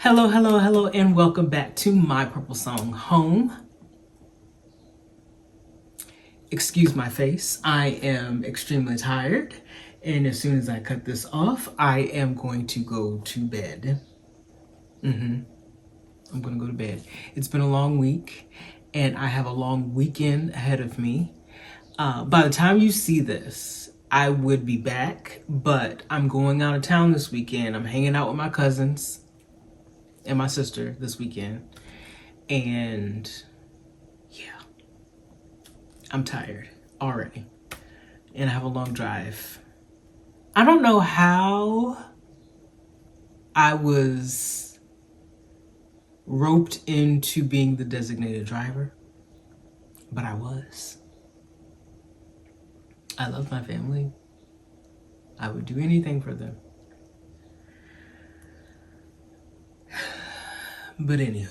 Hello, hello, hello, and welcome back to my purple song Home. Excuse my face, I am extremely tired, and as soon as I cut this off, I am going to go to bed. I'm gonna go to bed. It's been a long week, and I have a long weekend ahead of me. By the time you see this, I would be back, but I'm going out of town this weekend. I'm hanging out with my cousins and my sister this weekend, and yeah, I'm tired already, and I have a long drive. I don't know how I was roped into being the designated driver, but I was. I love my family. I would do anything for them. But anywho,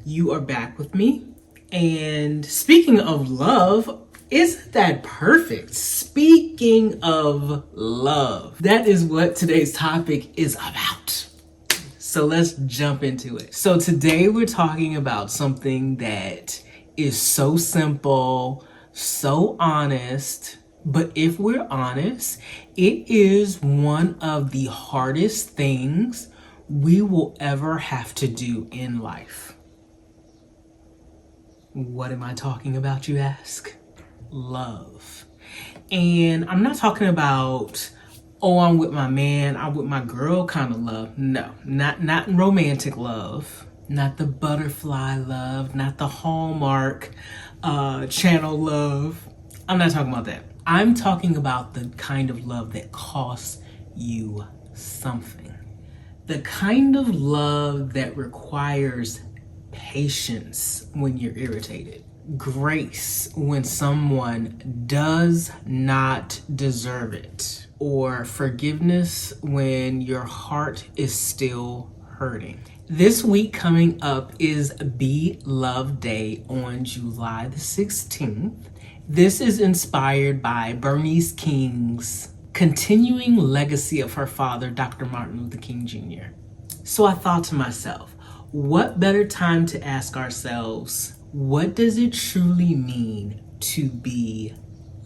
you are back with me. And speaking of love, isn't that perfect? Speaking of love, that is what today's topic is about. So let's jump into it. So today we're talking about something that is so simple, so honest, but if we're honest, it is one of the hardest things we will ever have to do in life. What am I talking about, you ask? Love. And I'm not talking about, oh, I'm with my man, I'm with my girl kind of love. No, not romantic love, not the butterfly love, not the Hallmark channel love. I'm not talking about that. I'm talking about the kind of love that costs you something. The kind of love that requires patience when you're irritated, grace when someone does not deserve it, or forgiveness when your heart is still hurting. This week coming up is Be Love Day on July the 16th. This is inspired by Bernice King's continuing legacy of her father, Dr. Martin Luther King Jr. So I thought to myself, what better time to ask ourselves, what does it truly mean to be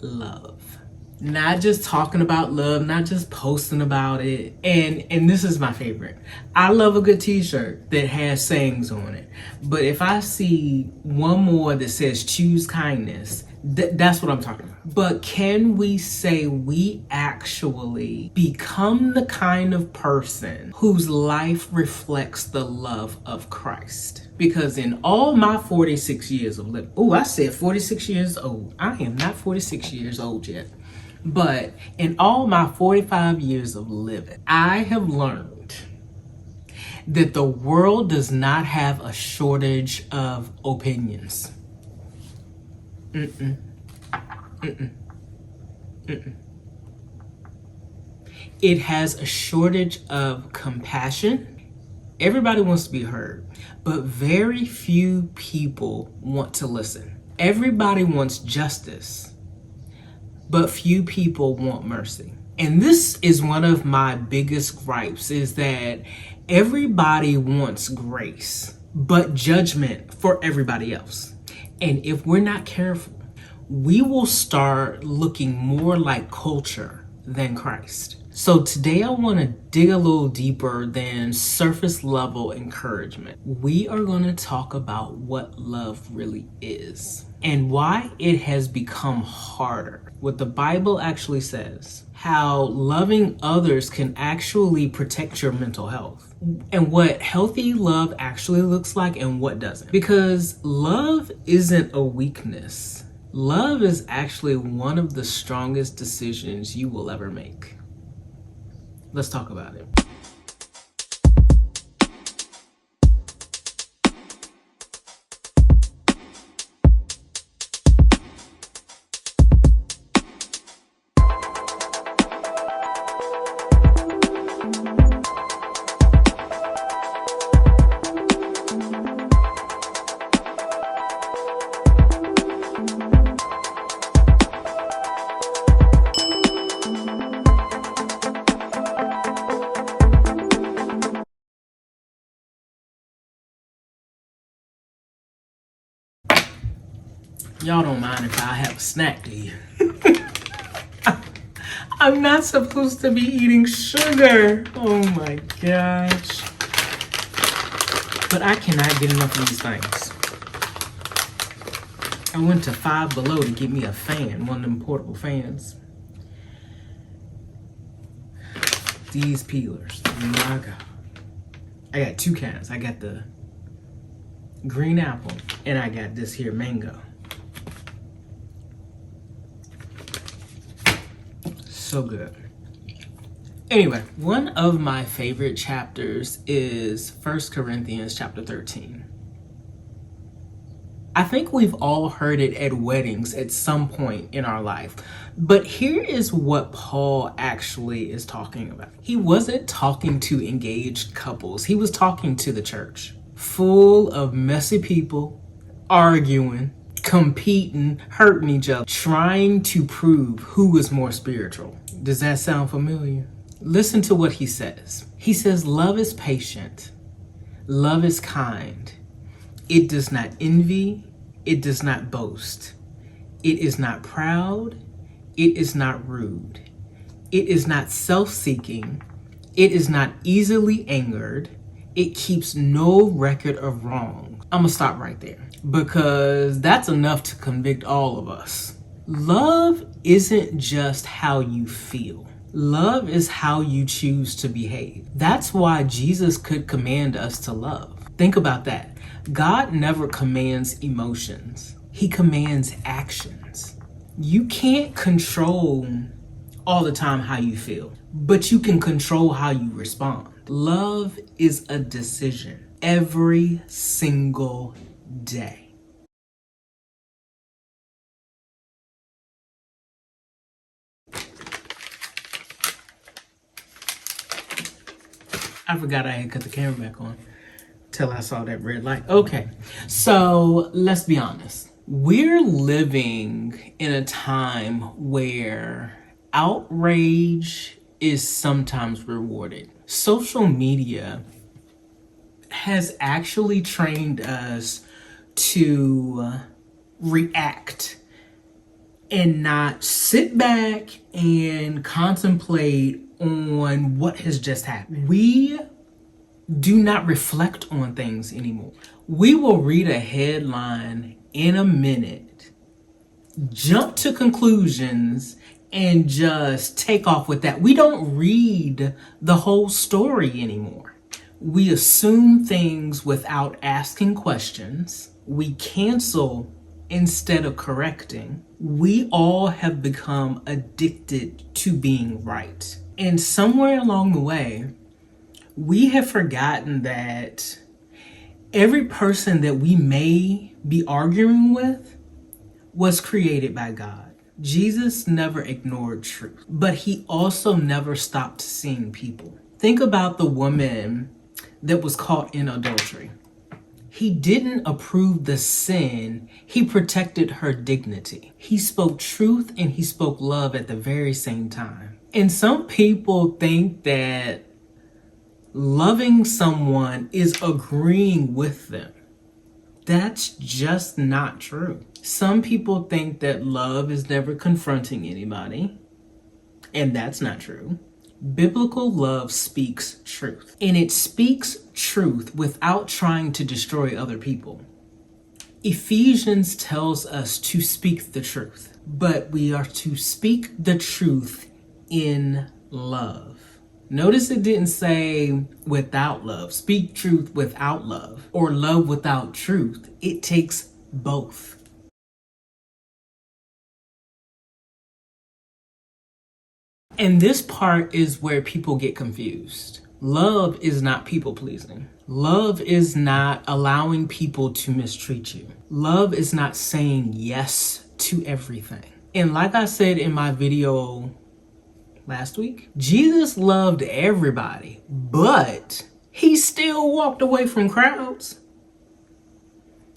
love? Not just talking about love, not just posting about it. And this is my favorite. I love a good t-shirt that has sayings on it. But if I see one more that says choose kindness, that's what I'm talking about. But can we say we actually become the kind of person whose life reflects the love of Christ? Because in all my 46 years of living, I said 46 years old. I am not 46 years old yet. But in all my 45 years of living, I have learned that the world does not have a shortage of opinions. It has a shortage of compassion. Everybody wants to be heard, but very few people want to listen. Everybody wants justice, but few people want mercy. And this is one of my biggest gripes, is that everybody wants grace, but judgment for everybody else. And if we're not careful, we will start looking more like culture than Christ. So today I want to dig a little deeper than surface level encouragement. We are going to talk about what love really is and why it has become harder. What the Bible actually says, how loving others can actually protect your mental health, and what healthy love actually looks like and what doesn't. Because love isn't a weakness. Love is actually one of the strongest decisions you will ever make. Let's talk about it. Y'all don't mind if I have a snack, do you? I'm not supposed to be eating sugar. Oh my gosh. But I cannot get enough of these things. I went to Five Below to get me a fan, one of them portable fans. These peelers, my God. I got two kinds. I got the green apple and I got this here mango. So good. Anyway, one of my favorite chapters is 1 Corinthians chapter 13. I think we've all heard it at weddings at some point in our life. But here is what Paul actually is talking about. He wasn't talking to engaged couples. He was talking to the church, full of messy people, arguing, competing, hurting each other, trying to prove who was more spiritual. Does that sound familiar? Listen to what he says. He says, love is patient. Love is kind. It does not envy. It does not boast. It is not proud. It is not rude. It is not self-seeking. It is not easily angered. It keeps no record of wrong. I'm gonna stop right there because that's enough to convict all of us. Love isn't just how you feel. Love is how you choose to behave. That's why Jesus could command us to love. Think about that. God never commands emotions. He commands actions. You can't control all the time how you feel, but you can control how you respond. Love is a decision every single day. I forgot I had cut the camera back on till I saw that red light. Okay, so let's be honest. We're living in a time where outrage is sometimes rewarded. Social media has actually trained us to react and not sit back and contemplate on what has just happened. We do not reflect on things anymore. We will read a headline in a minute, jump to conclusions, and just take off with that. We don't read the whole story anymore. We assume things without asking questions. We cancel instead of correcting. We all have become addicted to being right. And somewhere along the way, we have forgotten that every person that we may be arguing with was created by God. Jesus never ignored truth, but he also never stopped seeing people. Think about the woman that was caught in adultery. He didn't approve the sin, he protected her dignity. He spoke truth and he spoke love at the very same time. And some people think that loving someone is agreeing with them. That's just not true. Some people think that love is never confronting anybody, and that's not true. Biblical love speaks truth, and it speaks truth without trying to destroy other people. Ephesians tells us to speak the truth, but we are to speak the truth in love. Notice it didn't say without love, speak truth without love, or love without truth. It takes both. And this part is where people get confused. Love is not people pleasing. Love is not allowing people to mistreat you. Love is not saying yes to everything. And like I said in my video last week, Jesus loved everybody, but he still walked away from crowds.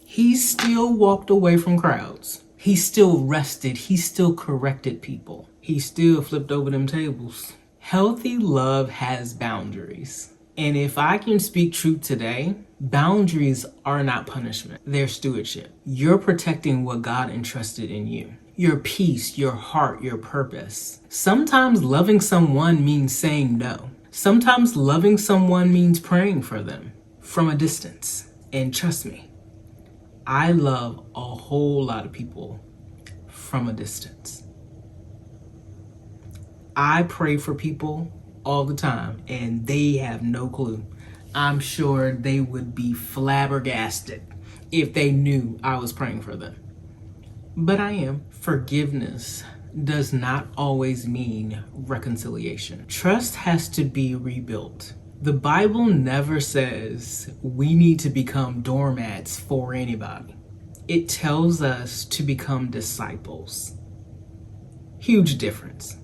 He still walked away from crowds. He still rested. He still corrected people. He still flipped over them tables. Healthy love has boundaries. And if I can speak truth today, boundaries are not punishment, they're stewardship. You're protecting what God entrusted in you. Your peace, your heart, your purpose. Sometimes loving someone means saying no. Sometimes loving someone means praying for them from a distance. And trust me, I love a whole lot of people from a distance. I pray for people all the time and they have no clue. I'm sure they would be flabbergasted if they knew I was praying for them. But I am. Forgiveness does not always mean reconciliation. Trust has to be rebuilt. The Bible never says we need to become doormats for anybody. It tells us to become disciples. Huge difference.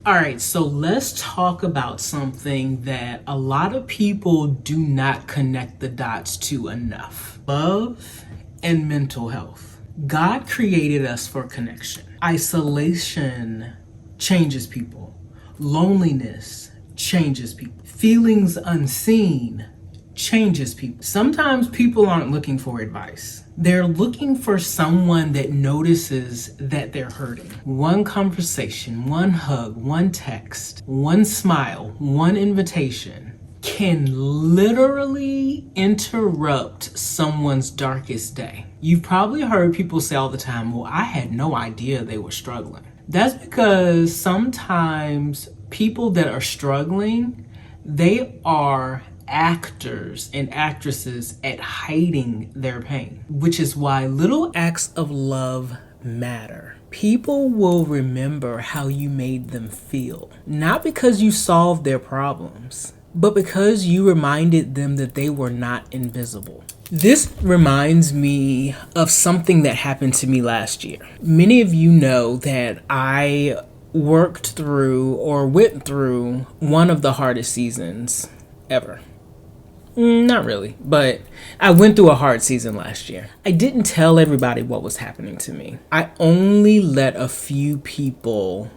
All right, so let's talk about something that a lot of people do not connect the dots to enough. Love and mental health. God created us for connection. Isolation changes people. Loneliness changes people. Feelings unseen changes people. Sometimes people aren't looking for advice. They're looking for someone that notices that they're hurting. One conversation, one hug, one text, one smile, one invitation can literally interrupt someone's darkest day. You've probably heard people say all the time, well, I had no idea they were struggling. That's because sometimes people that are struggling, they are actors and actresses at hiding their pain, which is why little acts of love matter. People will remember how you made them feel, not because you solved their problems, but because you reminded them that they were not invisible. This reminds me of something that happened to me last year. Many of you know that I worked through or went through one of the hardest seasons ever. Not really, but I went through a hard season last year. I didn't tell everybody what was happening to me. I only let a few people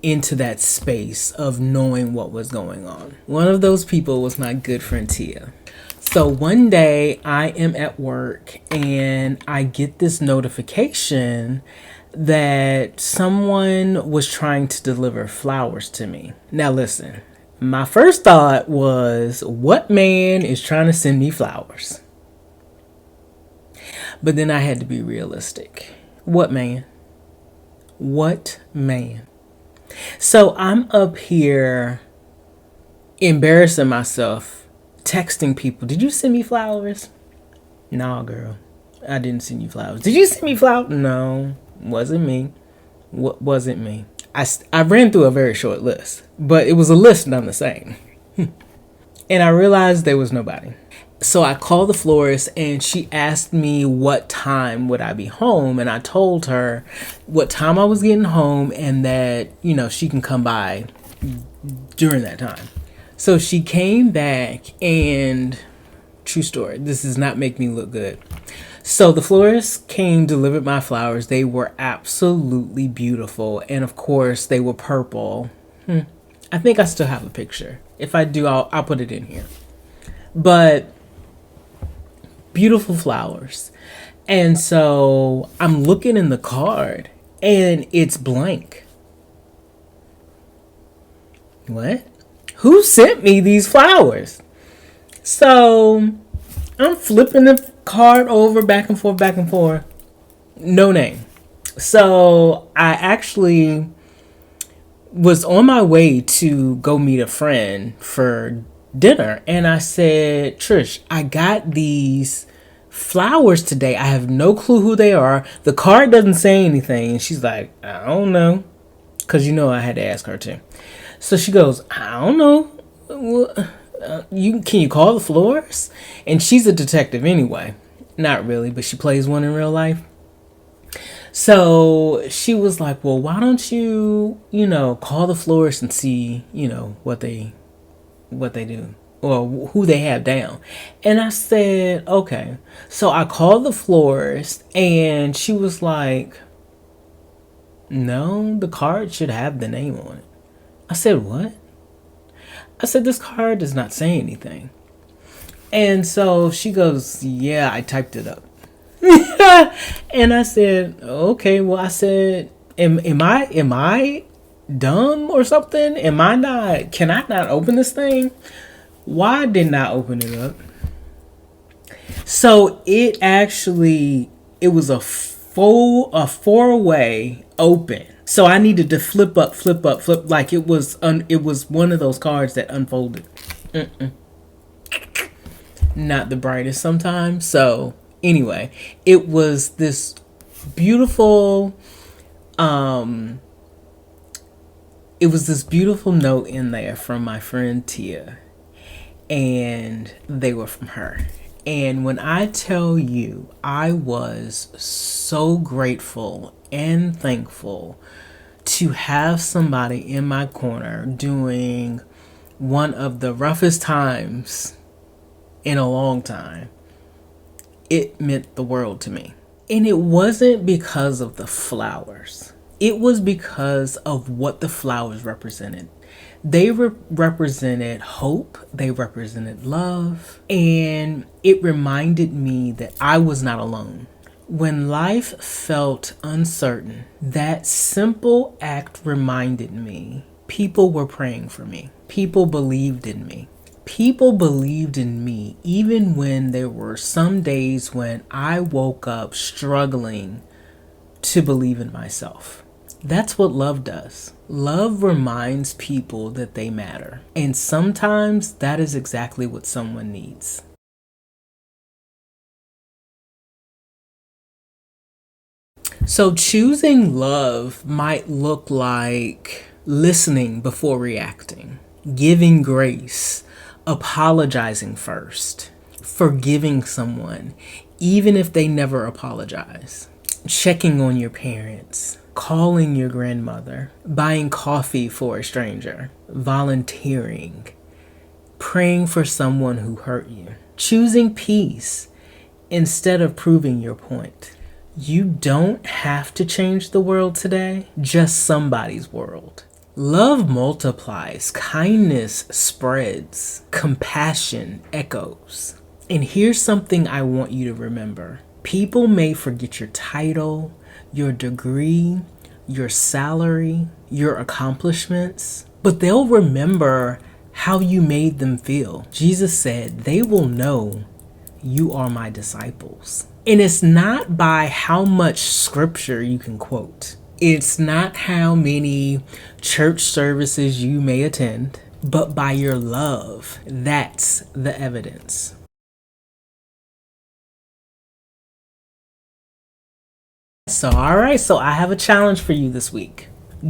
into that space of knowing what was going on. One of those people was my good friend Tia. So one day I am at work and I get this notification that someone was trying to deliver flowers to me. Now listen. My first thought was, what man is trying to send me flowers? But then I had to be realistic. What man? What man? So I'm up here embarrassing myself, texting people, did you send me flowers? Nah, girl, I didn't send you flowers. Did you send me flowers? No, wasn't me. Wasn't me. I ran through a very short list, but it was a list done the same. And I realized there was nobody. So I called the florist and she asked me what time would I be home. And I told her what time I was getting home and that, she can come by during that time. So she came back and true story, this does not make me look good. So the florist came, delivered my flowers. They were absolutely beautiful. And of course, they were purple. I think I still have a picture. If I do, I'll put it in here. But beautiful flowers. And so I'm looking in the card and it's blank. What? Who sent me these flowers? So I'm flipping the card over back and forth. No name. So I actually was on my way to go meet a friend for dinner. And I said, Trish, I got these flowers today. I have no clue who they are. The card doesn't say anything. And she's like, I don't know. Because I had to ask her too. So she goes, I don't know. Can you call the florist? And she's a detective anyway. Not really, but she plays one in real life. So she was like, well, why don't you, call the florist and see, what they do or who they have down. And I said, okay. So I called the florist and she was like, No, the card should have the name on it. I said, what? I said, this card does not say anything. And so she goes, yeah, I typed it up. And I said, okay, well, I said, am I dumb or something? Can I not open this thing? Why didn't I open it up? So it was a four-way open. So I needed to flip up, like it was one of those cards that unfolded. Not the brightest sometimes. So anyway, it was this beautiful note in there from my friend Tia, and they were from her. And when I tell you, I was so grateful and thankful to have somebody in my corner during one of the roughest times in a long time. It meant the world to me. And it wasn't because of the flowers. It was because of what the flowers represented. They represented hope, they represented love, and it reminded me that I was not alone. When life felt uncertain, that simple act reminded me people were praying for me. People believed in me. People believed in me even when there were some days when I woke up struggling to believe in myself. That's what love does. Love reminds people that they matter. And sometimes that is exactly what someone needs. So choosing love might look like listening before reacting, giving grace, apologizing first, forgiving someone, even if they never apologize, checking on your parents, calling your grandmother, buying coffee for a stranger, volunteering, praying for someone who hurt you, choosing peace instead of proving your point. You don't have to change the world today, just somebody's world. Love multiplies, kindness spreads, compassion echoes. And here's something I want you to remember. People may forget your title, your degree, your salary, your accomplishments, but they'll remember how you made them feel. Jesus said, they will know you are my disciples. And it's not by how much scripture you can quote. It's not how many church services you may attend, but by your love. That's the evidence. So I have a challenge for you this week.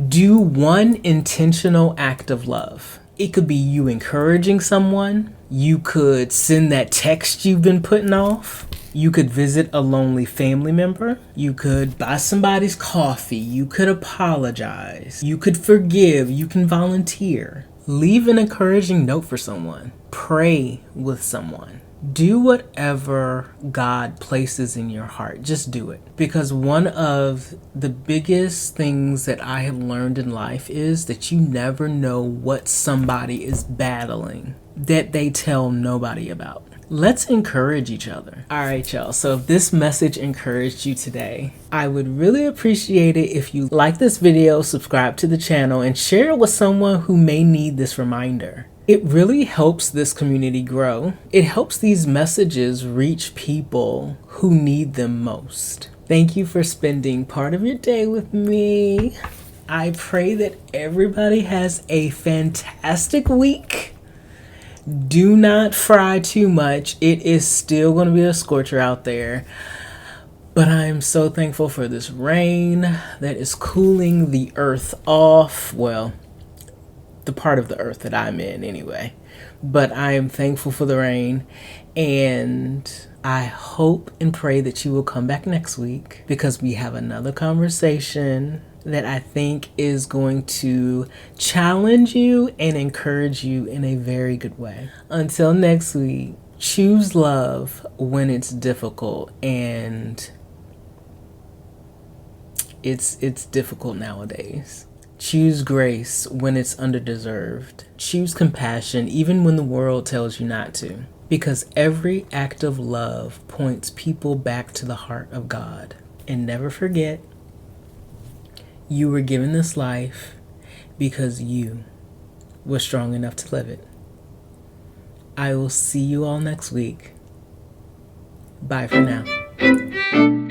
Do one intentional act of love. It could be you encouraging someone. You could send that text you've been putting off. You could visit a lonely family member. You could buy somebody's coffee. You could apologize. You could forgive. You can volunteer. Leave an encouraging note for someone. Pray with someone. Do whatever God places in your heart. Just do it. Because one of the biggest things that I have learned in life is that you never know what somebody is battling that they tell nobody about. Let's encourage each other. All right, y'all. So if this message encouraged you today, I would really appreciate it if you like this video, subscribe to the channel, and share it with someone who may need this reminder. It really helps this community grow. It helps these messages reach people who need them most. Thank you for spending part of your day with me. I pray that everybody has a fantastic week. Do not fry too much. It is still going to be a scorcher out there. But I am so thankful for this rain that is cooling the earth off. Well, the part of the earth that I'm in anyway. But I am thankful for the rain, and I hope and pray that you will come back next week because we have another conversation that I think is going to challenge you and encourage you in a very good way. Until next week, choose love when it's difficult, and It's difficult nowadays. Choose grace when it's underdeserved. Choose compassion even when the world tells you not to. Because every act of love points people back to the heart of God. And never forget, you were given this life because you were strong enough to live it. I will see you all next week. Bye for now.